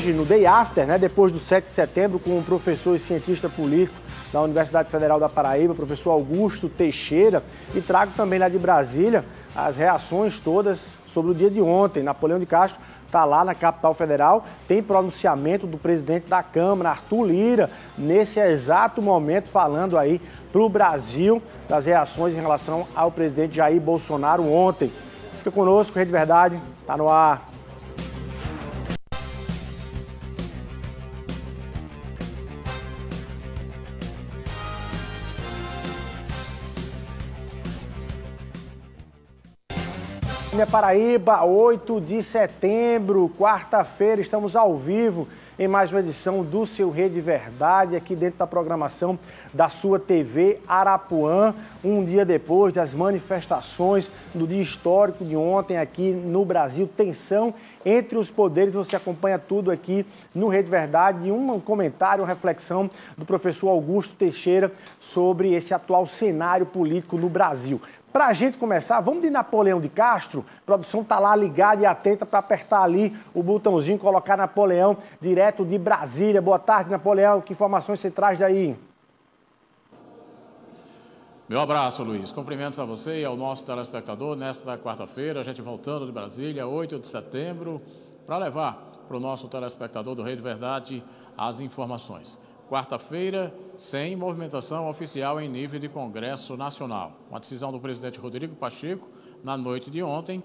hoje, no Day After, né, depois do 7 de setembro, com o professor e cientista político da Universidade Federal da Paraíba, professor Augusto Teixeira, e trago também lá de Brasília as reações todas sobre o dia de ontem. Napoleão de Castro está lá na capital federal, tem pronunciamento do presidente da Câmara, Arthur Lira, nesse exato momento, falando aí para o Brasil das reações em relação ao presidente Jair Bolsonaro ontem. Fica conosco, Rede Verdade, está no ar. Minha Paraíba, 8 de setembro, quarta-feira, estamos ao vivo em mais uma edição do seu Rede Verdade, aqui dentro da programação da sua TV Arapuã, um dia depois das manifestações do dia histórico de ontem aqui no Brasil, tensão entre os poderes, você acompanha tudo aqui no Rede Verdade, e um comentário, uma reflexão do professor Augusto Teixeira sobre esse atual cenário político no Brasil. Para a gente começar, vamos de Napoleão de Castro. A produção está lá ligada e atenta para apertar ali o botãozinho, colocar Napoleão direto de Brasília. Boa tarde, Napoleão. Que informações você traz daí? Meu abraço, Luiz. Cumprimentos a você e ao nosso telespectador nesta quarta-feira. A gente voltando de Brasília, 8 de setembro, para levar para o nosso telespectador do Rede Verdade as informações. Quarta-feira, sem movimentação oficial em nível de Congresso Nacional. Uma decisão do presidente Rodrigo Pacheco, na noite de ontem,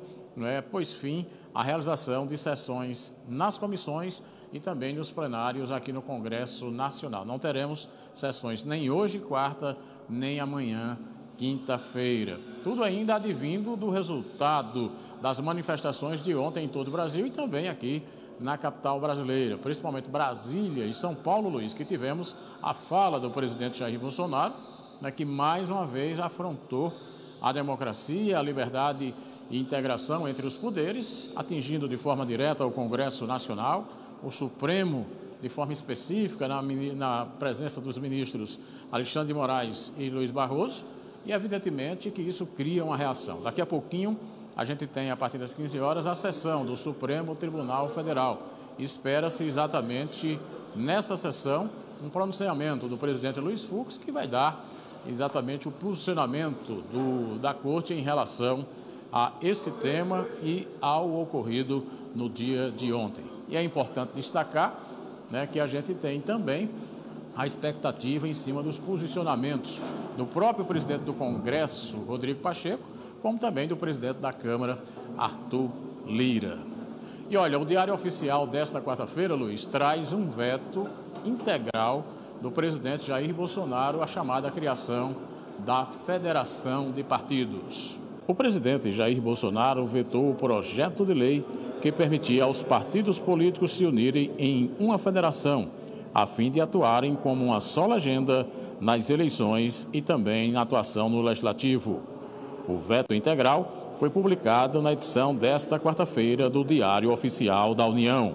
pôs fim à realização de sessões nas comissões e também nos plenários aqui no Congresso Nacional. Não teremos sessões nem hoje, quarta, nem amanhã, quinta-feira. Tudo ainda advindo do resultado das manifestações de ontem em todo o Brasil e também aqui na capital brasileira, principalmente Brasília e São Paulo, Luiz, que tivemos a fala do presidente Jair Bolsonaro, que mais uma vez afrontou a democracia, a liberdade e integração entre os poderes, atingindo de forma direta o Congresso Nacional, o Supremo de forma específica, na presença dos ministros Alexandre de Moraes e Luiz Barroso, e evidentemente que isso cria uma reação. Daqui a pouquinho a gente tem, a partir das 15 horas, a sessão do Supremo Tribunal Federal. Espera-se exatamente nessa sessão um pronunciamento do presidente Luiz Fux, que vai dar exatamente o posicionamento da Corte em relação a esse tema e ao ocorrido no dia de ontem. E é importante destacar que a gente tem também a expectativa em cima dos posicionamentos do próprio presidente do Congresso, Rodrigo Pacheco, como também do presidente da Câmara, Arthur Lira. E olha, o Diário Oficial desta quarta-feira, Luiz, traz um veto integral do presidente Jair Bolsonaro à chamada criação da Federação de Partidos. O presidente Jair Bolsonaro vetou o projeto de lei que permitia aos partidos políticos se unirem em uma federação, a fim de atuarem como uma só legenda nas eleições e também na atuação no Legislativo. O veto integral foi publicado na edição desta quarta-feira do Diário Oficial da União.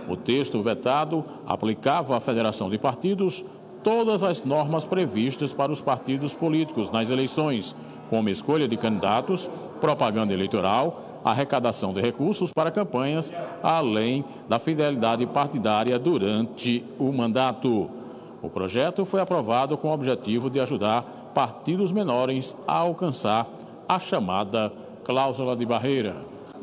O texto vetado aplicava à Federação de Partidos todas as normas previstas para os partidos políticos nas eleições, como escolha de candidatos, propaganda eleitoral, arrecadação de recursos para campanhas, além da fidelidade partidária durante o mandato. O projeto foi aprovado com o objetivo de ajudar partidos menores a alcançar a chamada cláusula de barreira.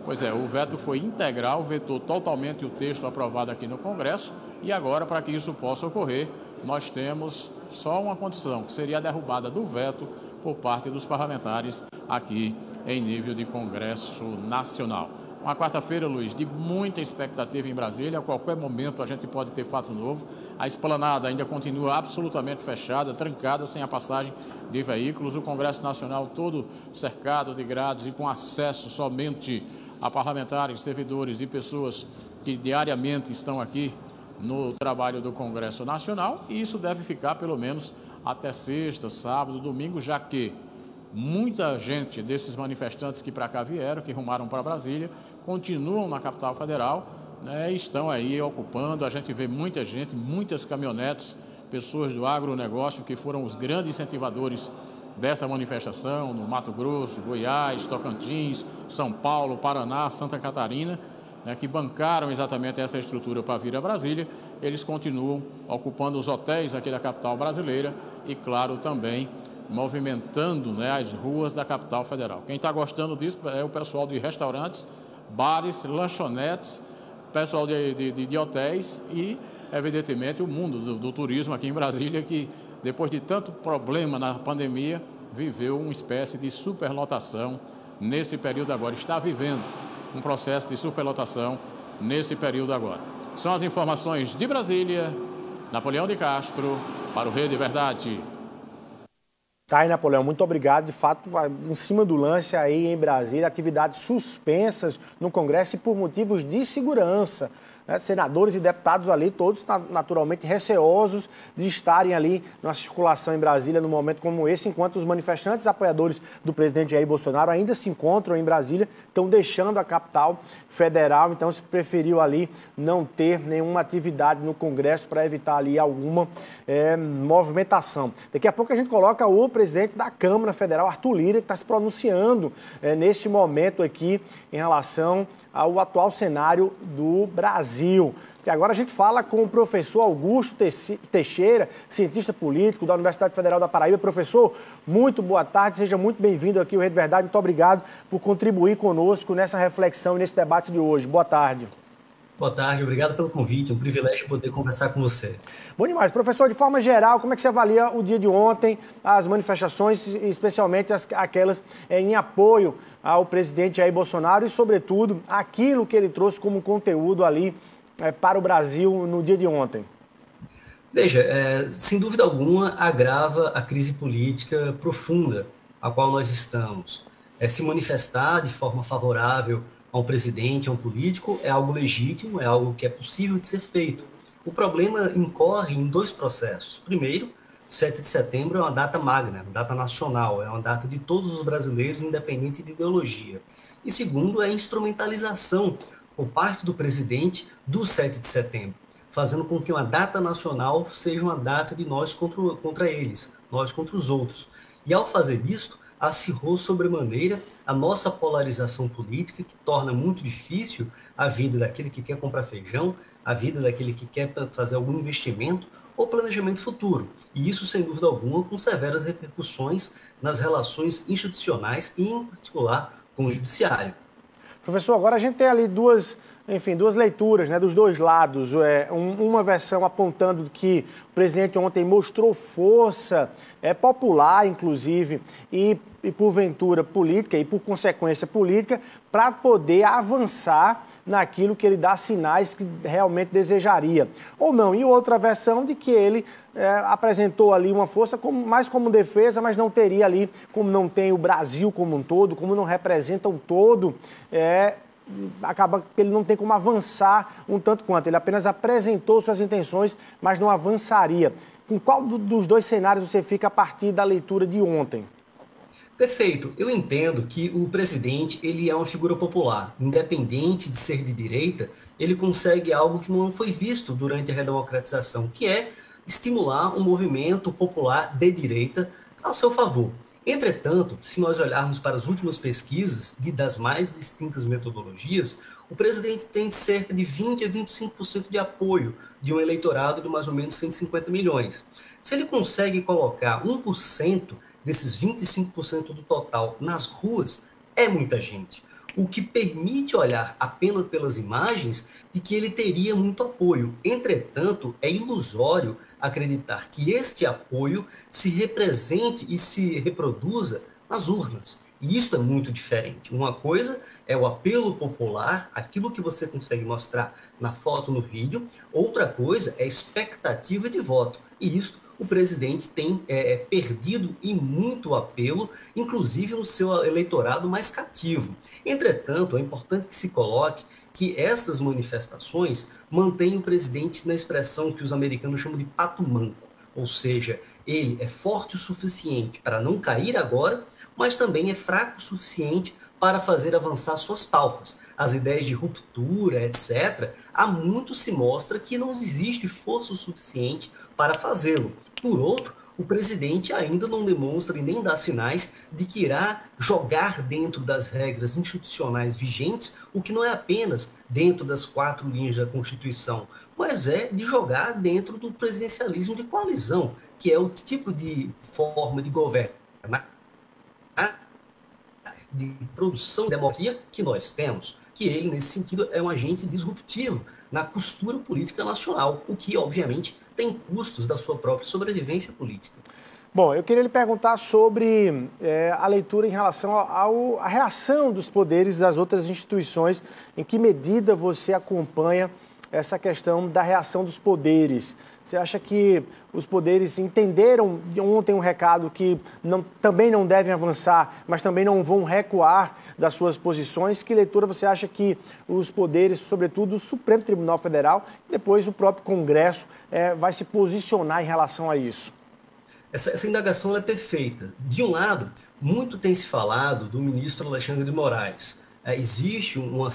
Pois é, o veto foi integral, vetou totalmente o texto aprovado aqui no Congresso e agora, para que isso possa ocorrer, nós temos só uma condição, que seria a derrubada do veto por parte dos parlamentares aqui em nível de Congresso Nacional. Uma quarta-feira, Luiz, de muita expectativa em Brasília. A qualquer momento a gente pode ter fato novo. A esplanada ainda continua absolutamente fechada, trancada, sem a passagem de veículos. O Congresso Nacional todo cercado de grades e com acesso somente a parlamentares, servidores e pessoas que diariamente estão aqui no trabalho do Congresso Nacional. E isso deve ficar pelo menos até sexta, sábado, domingo, já que muita gente desses manifestantes que para cá vieram, que rumaram para Brasília, continuam na capital federal, estão aí ocupando. A gente vê muita gente, muitas caminhonetes, pessoas do agronegócio que foram os grandes incentivadores dessa manifestação no Mato Grosso, Goiás, Tocantins, São Paulo, Paraná, Santa Catarina. né, que bancaram exatamente essa estrutura para vir a Brasília, eles continuam ocupando os hotéis aqui da capital brasileira e, claro, também movimentando, né, as ruas da capital federal. Quem está gostando disso é o pessoal de restaurantes, bares, lanchonetes, pessoal de hotéis e, evidentemente, o mundo do turismo aqui em Brasília, que depois de tanto problema na pandemia, viveu uma espécie de superlotação nesse período agora. Está vivendo um processo de superlotação nesse período agora. São as informações de Brasília, Napoleão de Castro, para o Rede Verdade. Tá aí, Napoleão, muito obrigado. De fato, em cima do lance aí em Brasília, atividades suspensas no Congresso e por motivos de segurança. Senadores e deputados ali, todos naturalmente receosos de estarem ali na circulação em Brasília num momento como esse, enquanto os manifestantes apoiadores do presidente Jair Bolsonaro ainda se encontram em Brasília, estão deixando a capital federal, então se preferiu ali não ter nenhuma atividade no Congresso para evitar ali alguma movimentação. Daqui a pouco a gente coloca o presidente da Câmara Federal, Arthur Lira, que está se pronunciando neste momento aqui em relação ao atual cenário do Brasil. E agora a gente fala com o professor Augusto Teixeira, cientista político da Universidade Federal da Paraíba. Professor, muito boa tarde, seja muito bem-vindo aqui ao Rede Verdade. Muito obrigado por contribuir conosco nessa reflexão e nesse debate de hoje. Boa tarde. Boa tarde, obrigado pelo convite, é um privilégio poder conversar com você. Bom demais. Professor, de forma geral, como é que você avalia o dia de ontem, as manifestações, especialmente aquelas em apoio ao presidente Jair Bolsonaro e, sobretudo, aquilo que ele trouxe como conteúdo ali para o Brasil no dia de ontem? Veja, sem dúvida alguma, agrava a crise política profunda a qual nós estamos. Se manifestar de forma favorável a um presidente, a um político, é algo legítimo, é algo que é possível de ser feito. O problema incorre em dois processos. Primeiro, 7 de setembro é uma data magna, uma data nacional, é uma data de todos os brasileiros, independente de ideologia. E segundo, é a instrumentalização por parte do presidente do 7 de setembro, fazendo com que uma data nacional seja uma data de nós contra eles, nós contra os outros. E ao fazer isto, acirrou sobremaneira a nossa polarização política, que torna muito difícil a vida daquele que quer comprar feijão, a vida daquele que quer fazer algum investimento ou planejamento futuro. E isso, sem dúvida alguma, com severas repercussões nas relações institucionais e, em particular, com o judiciário. Professor, agora a gente tem ali duas leituras, né, dos dois lados. Uma versão apontando que o presidente ontem mostrou força popular, inclusive, e porventura política, e por consequência política, para poder avançar naquilo que ele dá sinais que realmente desejaria. Ou não. E outra versão de que ele apresentou ali uma força mais como defesa, mas não teria ali, como não tem o Brasil como um todo, como não representa um todo, acaba que ele não tem como avançar um tanto quanto. Ele apenas apresentou suas intenções, mas não avançaria. Com qual dos dois cenários você fica a partir da leitura de ontem? Perfeito. Eu entendo que o presidente ele é uma figura popular. Independente de ser de direita, ele consegue algo que não foi visto durante a redemocratização, que é estimular um movimento popular de direita ao seu favor. Entretanto, se nós olharmos para as últimas pesquisas das mais distintas metodologias, o presidente tem de cerca de 20% a 25% de apoio de um eleitorado de mais ou menos 150 milhões. Se ele consegue colocar 1% desses 25% do total nas ruas, é muita gente. O que permite olhar apenas pelas imagens de que ele teria muito apoio. Entretanto, é ilusório acreditar que este apoio se represente e se reproduza nas urnas. E isso é muito diferente. Uma coisa é o apelo popular, aquilo que você consegue mostrar na foto, no vídeo. Outra coisa é a expectativa de voto. E isso o presidente tem perdido e muito apelo, inclusive no seu eleitorado mais cativo. Entretanto, é importante que se coloque que essas manifestações mantêm o presidente na expressão que os americanos chamam de pato manco, ou seja, ele é forte o suficiente para não cair agora, mas também é fraco o suficiente para fazer avançar suas pautas. As ideias de ruptura, etc., há muito se mostra que não existe força o suficiente para fazê-lo. Por outro, o presidente ainda não demonstra e nem dá sinais de que irá jogar dentro das regras institucionais vigentes, o que não é apenas dentro das 4 linhas da Constituição, mas é de jogar dentro do presidencialismo de coalizão, que é o tipo de forma de governo, de produção de democracia que nós temos, que ele, nesse sentido, é um agente disruptivo na costura política nacional, o que, obviamente, tem custos da sua própria sobrevivência política. Bom, eu queria lhe perguntar sobre a leitura em relação à reação dos poderes das outras instituições. Em que medida você acompanha essa questão da reação dos poderes? Você acha que os poderes entenderam ontem um recado que também não devem avançar, mas também não vão recuar das suas posições? Que leitura você acha que os poderes, sobretudo o Supremo Tribunal Federal, e depois o próprio Congresso, vai se posicionar em relação a isso? Essa indagação é perfeita. De um lado, muito tem se falado do ministro Alexandre de Moraes. Existe um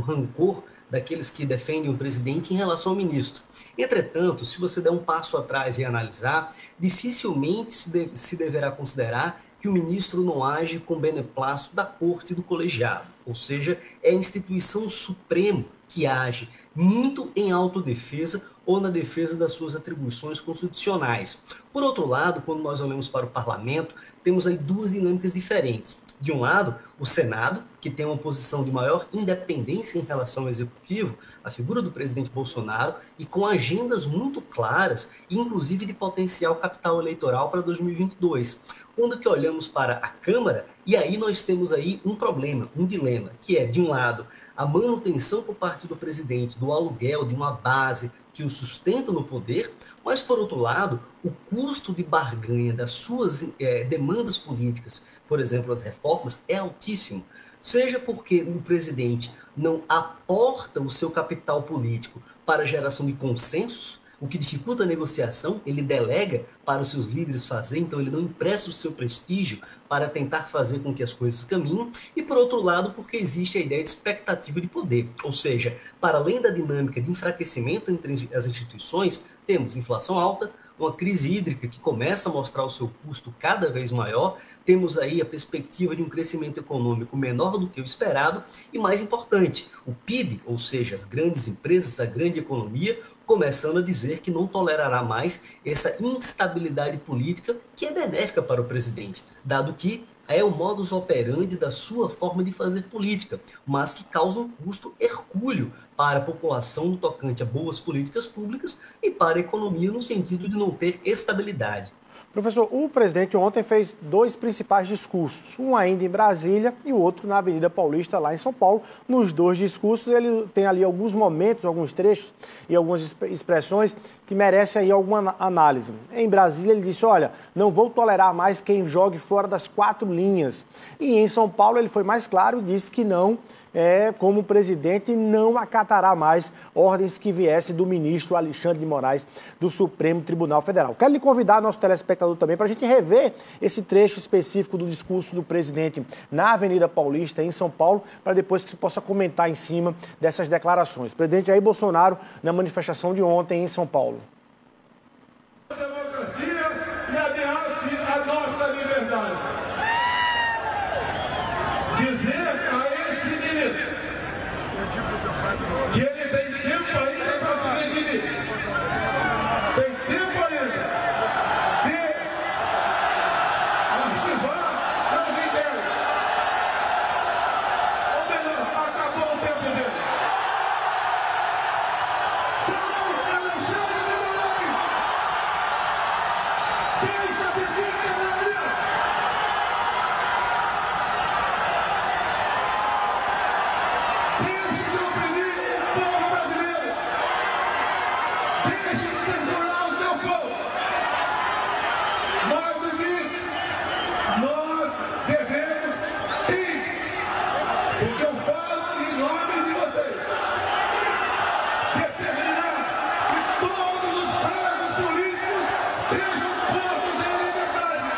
rancor daqueles que defendem o presidente em relação ao ministro. Entretanto, se você der um passo atrás e analisar, dificilmente se deverá considerar que o ministro não age com beneplácito da corte e do colegiado. Ou seja, é a instituição suprema que age muito em autodefesa ou na defesa das suas atribuições constitucionais. Por outro lado, quando nós olhamos para o parlamento, temos aí 2 dinâmicas diferentes. De um lado, o Senado, que tem uma posição de maior independência em relação ao Executivo, a figura do presidente Bolsonaro, e com agendas muito claras, inclusive de potencial capital eleitoral para 2022. Quando que olhamos para a Câmara, e aí nós temos aí um problema, um dilema, que é, de um lado, a manutenção por parte do presidente do aluguel de uma base que o sustenta no poder, mas, por outro lado, o custo de barganha das suas demandas políticas, por exemplo, as reformas, é altíssimo. Seja porque o presidente não aporta o seu capital político para a geração de consensos, o que dificulta a negociação, ele delega para os seus líderes fazer, então ele não empresta o seu prestígio para tentar fazer com que as coisas caminhem, e por outro lado, porque existe a ideia de expectativa de poder, ou seja, para além da dinâmica de enfraquecimento entre as instituições, temos inflação alta, uma crise hídrica que começa a mostrar o seu custo cada vez maior, temos aí a perspectiva de um crescimento econômico menor do que o esperado e, mais importante, o PIB, ou seja, as grandes empresas, a grande economia, começando a dizer que não tolerará mais essa instabilidade política que é benéfica para o presidente, dado que é o modus operandi da sua forma de fazer política, mas que causa um custo hercúleo para a população no tocante a boas políticas públicas e para a economia no sentido de não ter estabilidade. Professor, o presidente ontem fez 2 principais discursos, um ainda em Brasília e o outro na Avenida Paulista, lá em São Paulo. Nos 2 discursos, ele tem ali alguns momentos, alguns trechos e algumas expressões que merecem aí alguma análise. Em Brasília, ele disse, olha, não vou tolerar mais quem jogue fora das 4 linhas. E em São Paulo, ele foi mais claro e disse que não, como presidente, não acatará mais ordens que viessem do ministro Alexandre de Moraes, do Supremo Tribunal Federal. Quero lhe convidar, nosso telespectador também, para a gente rever esse trecho específico do discurso do presidente na Avenida Paulista, em São Paulo, para depois que se possa comentar em cima dessas declarações. O presidente Jair Bolsonaro, na manifestação de ontem em São Paulo. A democracia e ameace a nossa liberdade. Dizer a esse ministro que ele tem tempo ainda para se redimir. Tem tempo ainda de arquivar seus inquéritos. Ou melhor, acabou o tempo dele. Sai, Alexandre de Moraes! Deixa de ser terrorista! Deixe de oprimir o povo brasileiro! Deixe de censurar o seu povo! Mais do que isso, nós devemos, sim, porque eu falo em nome de vocês, determinar que todos os presos políticos sejam postos em liberdade.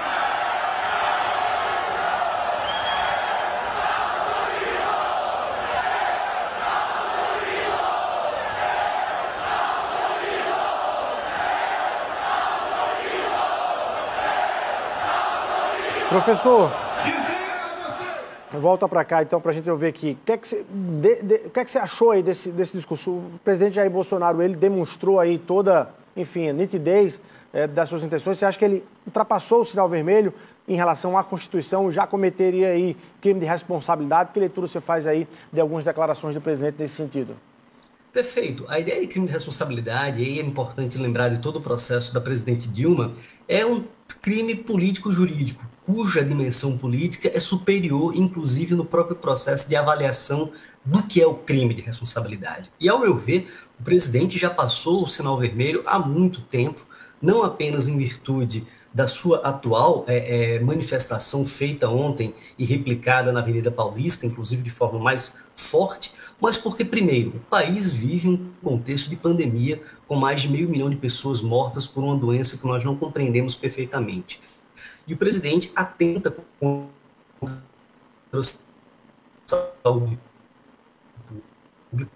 Professor, volta para cá então para a gente ver aqui. O que é que você achou aí desse discurso? O presidente Jair Bolsonaro, ele demonstrou aí toda, enfim, a nitidez das suas intenções. Você acha que ele ultrapassou o sinal vermelho em relação à Constituição, já cometeria aí crime de responsabilidade? Que leitura você faz aí de algumas declarações do presidente nesse sentido? Perfeito. A ideia de crime de responsabilidade, e aí é importante lembrar de todo o processo da presidente Dilma, é um crime político-jurídico, cuja dimensão política é superior, inclusive, no próprio processo de avaliação do que é o crime de responsabilidade. E, ao meu ver, o presidente já passou o sinal vermelho há muito tempo, não apenas em virtude da sua atual manifestação feita ontem e replicada na Avenida Paulista, inclusive de forma mais forte, mas porque, primeiro, o país vive um contexto de pandemia com mais de 500 mil de pessoas mortas por uma doença que nós não compreendemos perfeitamente. E o presidente atenta contra a saúde pública,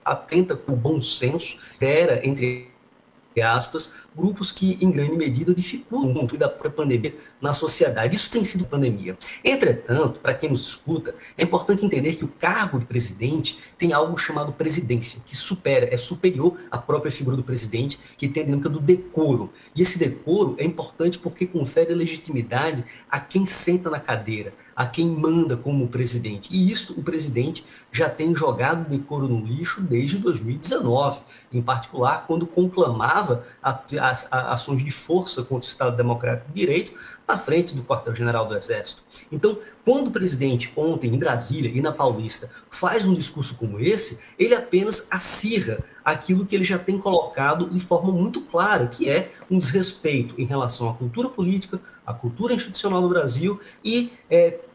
atenta com o bom senso, era, entre aspas, grupos que, em grande medida, dificultam o controle da própria pandemia na sociedade. Isso tem sido pandemia. Entretanto, para quem nos escuta, é importante entender que o cargo de presidente tem algo chamado presidência, que é superior à própria figura do presidente, que tem a dinâmica do decoro. E esse decoro é importante porque confere legitimidade a quem senta na cadeira, a quem manda como presidente. E isto o presidente já tem jogado o decoro no lixo desde 2019, em particular quando conclamava as ações de força contra o Estado Democrático de Direito na frente do quartel-general do Exército. Então, quando o presidente ontem em Brasília e na Paulista faz um discurso como esse, ele apenas acirra aquilo que ele já tem colocado de forma muito clara, que é um desrespeito em relação à cultura política, à cultura institucional do Brasil e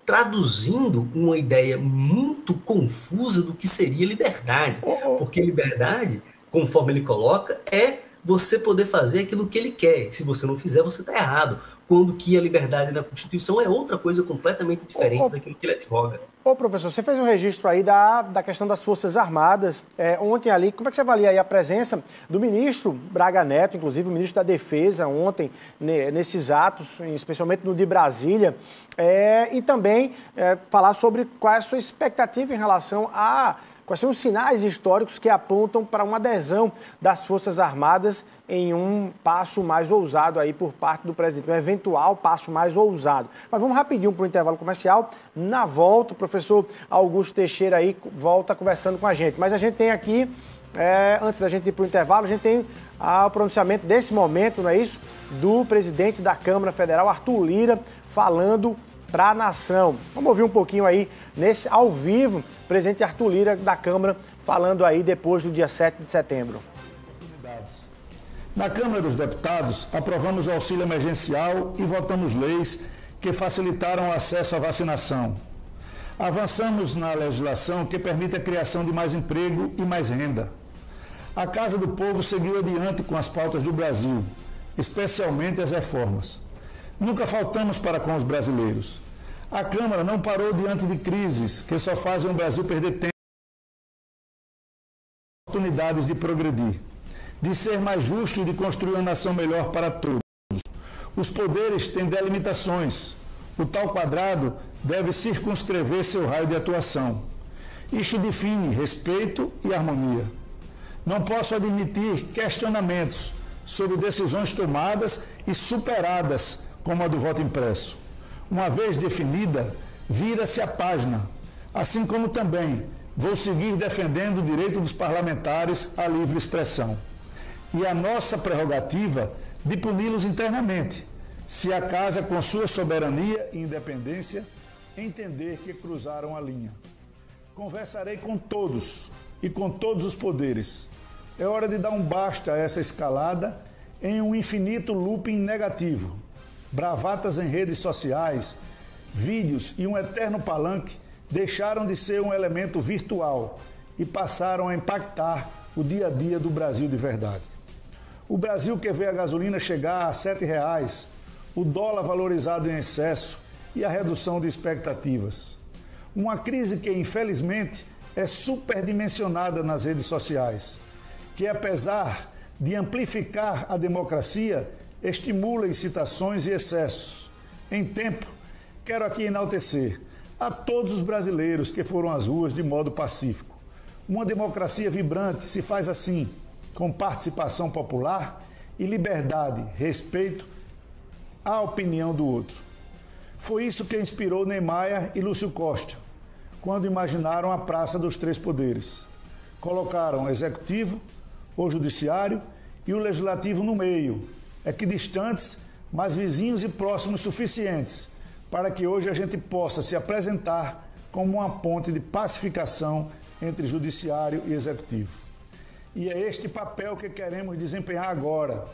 traduzindo uma ideia muito confusa do que seria liberdade. Porque liberdade, conforme ele coloca, é você poder fazer aquilo que ele quer. Se você não fizer, você está errado. Quando que a liberdade na Constituição é outra coisa completamente diferente daquilo que ele advoga. Ô, professor, você fez um registro aí da questão das Forças Armadas. Ontem ali, como é que você avalia aí a presença do ministro Braga Neto, inclusive o ministro da Defesa, ontem, nesses atos, especialmente no de Brasília, e também falar sobre qual é a sua expectativa em relação a quais são os sinais históricos que apontam para uma adesão das Forças Armadas em um passo mais ousado aí por parte do presidente, um eventual passo mais ousado. Mas vamos rapidinho para o intervalo comercial. Na volta, o professor Augusto Teixeira aí volta conversando com a gente. Mas a gente tem aqui, antes da gente ir para o intervalo, a gente tem o pronunciamento desse momento, não é isso? Do presidente da Câmara Federal, Arthur Lira, falando para a nação. Vamos ouvir um pouquinho aí, ao vivo, o presidente Arthur Lira da Câmara falando aí depois do dia 7 de setembro. Na Câmara dos Deputados, aprovamos o auxílio emergencial e votamos leis que facilitaram o acesso à vacinação. Avançamos na legislação que permite a criação de mais emprego e mais renda. A Casa do Povo seguiu adiante com as pautas do Brasil, especialmente as reformas. Nunca faltamos para com os brasileiros. A Câmara não parou diante de crises que só fazem o Brasil perder tempo e oportunidades de progredir, de ser mais justo e de construir uma nação melhor para todos. Os poderes têm delimitações. O tal quadrado deve circunscrever seu raio de atuação. Isto define respeito e harmonia. Não posso admitir questionamentos sobre decisões tomadas e superadas, como a do voto impresso. Uma vez definida, vira-se a página, assim como também vou seguir defendendo o direito dos parlamentares à livre expressão e a nossa prerrogativa de puni-los internamente, se a Casa, com sua soberania e independência, entender que cruzaram a linha. Conversarei com todos e com todos os poderes. É hora de dar um basta a essa escalada em um infinito looping negativo. Bravatas em redes sociais, vídeos e um eterno palanque deixaram de ser um elemento virtual e passaram a impactar o dia a dia do Brasil de verdade. O Brasil que vê a gasolina chegar a R$ 7,00, o dólar valorizado em excesso e a redução de expectativas. Uma crise que, infelizmente, é superdimensionada nas redes sociais, que, apesar de amplificar a democracia, estimula incitações e excessos. Em tempo, quero aqui enaltecer a todos os brasileiros que foram às ruas de modo pacífico. Uma democracia vibrante se faz assim, com participação popular e liberdade, respeito à opinião do outro. Foi isso que inspirou Niemeyer e Lúcio Costa, quando imaginaram a Praça dos Três Poderes. Colocaram o executivo, o judiciário e o legislativo no meio, equidistantes, mas vizinhos e próximos suficientes, para que hoje a gente possa se apresentar como uma ponte de pacificação entre judiciário e executivo. E é este papel que queremos desempenhar agora.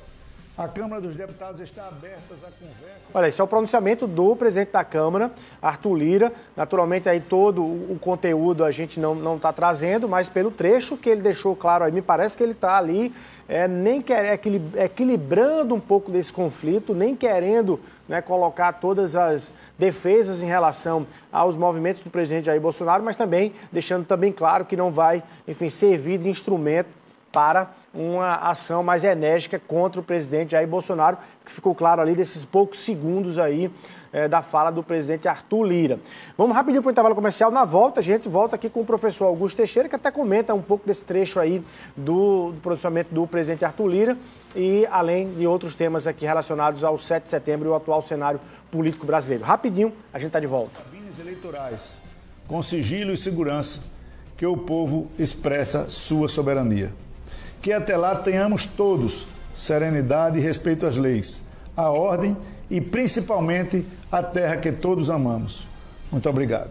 A Câmara dos Deputados está aberta à conversa. Olha, esse é o pronunciamento do presidente da Câmara, Arthur Lira. Naturalmente, aí todo o conteúdo a gente não está trazendo, mas pelo trecho que ele deixou claro aí, me parece que ele está ali equilibrando um pouco desse conflito, nem querendo, né, colocar todas as defesas em relação aos movimentos do presidente Jair Bolsonaro, mas também deixando também claro que não vai, enfim, servir de instrumento para uma ação mais enérgica contra o presidente Jair Bolsonaro, que ficou claro ali desses poucos segundos aí da fala do presidente Arthur Lira. Vamos rapidinho para o intervalo comercial. Na volta, a gente volta aqui com o professor Augusto Teixeira, que até comenta um pouco desse trecho aí do pronunciamento do presidente Arthur Lira e além de outros temas aqui relacionados ao 7 de setembro e o atual cenário político brasileiro. Rapidinho, a gente está de volta. Cabines eleitorais, com sigilo e segurança, que o povo expressa sua soberania. Que até lá tenhamos todos serenidade e respeito às leis, à ordem e principalmente à terra que todos amamos. Muito obrigado.